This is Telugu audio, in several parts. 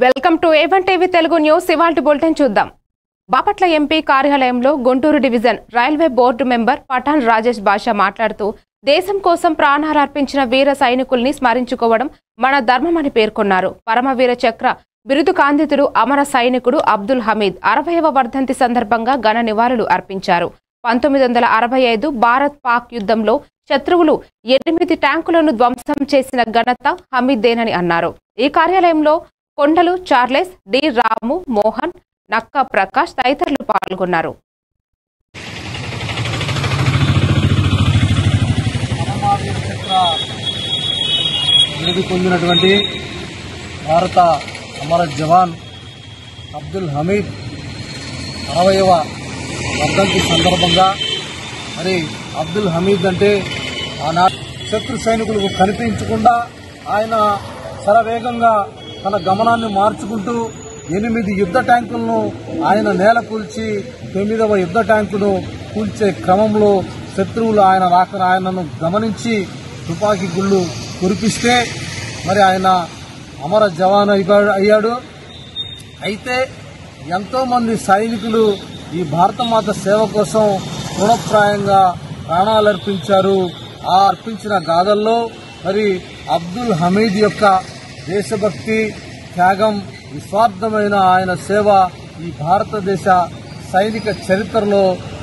Welcome to A1 TV Telugu news. ఇవాల్టి బులెటిన్ చూద్దాం. బాపట్ల ఎంపీ కార్యాలయంలో Guntur division railway board member Pathan Rajesh Basha మాట్లాడుతూ దేశం కోసం ప్రాణాలు అర్పించిన వీర సైనికుల్ని స్మరించుకోవడం మన ధర్మమని పేర్కొన్నారు. పరమవీర చక్ర బిరుదు కాందితుడు అమర సైనికుడు అబ్దుల్ హమీద్ 60వ వర్ధంతి సందర్భంగా ఘన నివాళులు అర్పించారు. 1965 భారత్ పాక్ యుద్ధంలో శత్రువులు 8 ట్యాంకులను ధ్వంసం చేసిన ఘనత హమీద్దేనని అన్నారు. ఈ కార్యాలయంలో కొండలు చార్లెస్, డి రాము, మోహన్, నక్క ప్రకాష్ తదితరులు పాల్గొన్నారు. పొందినటువంటి భారత అమర జవాన్ అబ్దుల్ హమీద్ 60వ వర్ధంతి సందర్భంగా మరి అబ్దుల్ హమీద్ అంటే ఆనాటి శత్రు సైనికులకు కనిపించకుండా ఆయన శరవేగంగా తన గమనాన్ని మార్చుకుంటూ 8 యుద్ధ ట్యాంకులను ఆయన నేల కూల్చి 9వ యుద్ధ ట్యాంకును కూల్చే క్రమంలో శత్రువులు ఆయనను గమనించి తుపాకీ గుళ్ళు కురిపిస్తే మరి ఆయన అమర జవాన్ అయ్యాడు. అయితే ఎంతో మంది సైనికులు ఈ భారతమాత సేవ కోసం తృణప్రాయంగా ప్రాణాలర్పించారు. ఆ అర్పించిన గాథల్లో మరి అబ్దుల్ హమీద్ యొక్క దేశభక్తి, త్యాగం, నిస్వార్థమైన ఆయన సేవ ఈ భారతదేశ సైనిక చరిత్రలో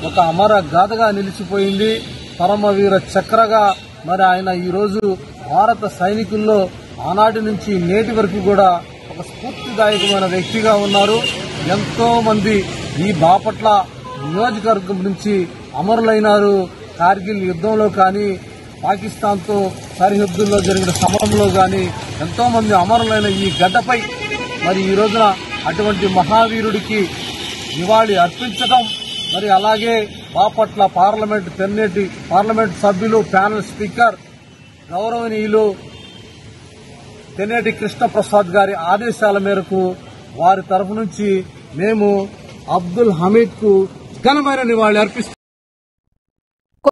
ఒక అమర గాథగా నిలిచిపోయింది. పరమవీర చక్రగా మరి ఆయన ఈరోజు భారత సైనికుల్లో ఆనాటి నుంచి నేటి వరకు కూడా ఒక స్ఫూర్తిదాయకమైన వ్యక్తిగా ఉన్నారు. ఎంతో మంది ఈ బాపట్ల నియోజకవర్గం నుంచి అమరులైనారు. కార్గిల్ యుద్ధంలో కానీ, పాకిస్తాన్తో సరిహద్దుల్లో జరిగిన సమరంలో కానీ ఎంతో మంది అమరులైన ఈ గడ్డపై మరి ఈ రోజున అటువంటి మహావీరుడికి నివాళి అర్పించడం, మరి అలాగే బాపట్ల పార్లమెంట్ సభ్యులు, ప్యానెల్ స్పీకర్ గౌరవనీయులు తెన్నేటి కృష్ణప్రసాద్ గారి ఆదేశాల మేరకు వారి తరఫు నుంచి మేము అబ్దుల్ హమీద్ కు ఘనమైన నివాళి అర్పిస్తున్నాం.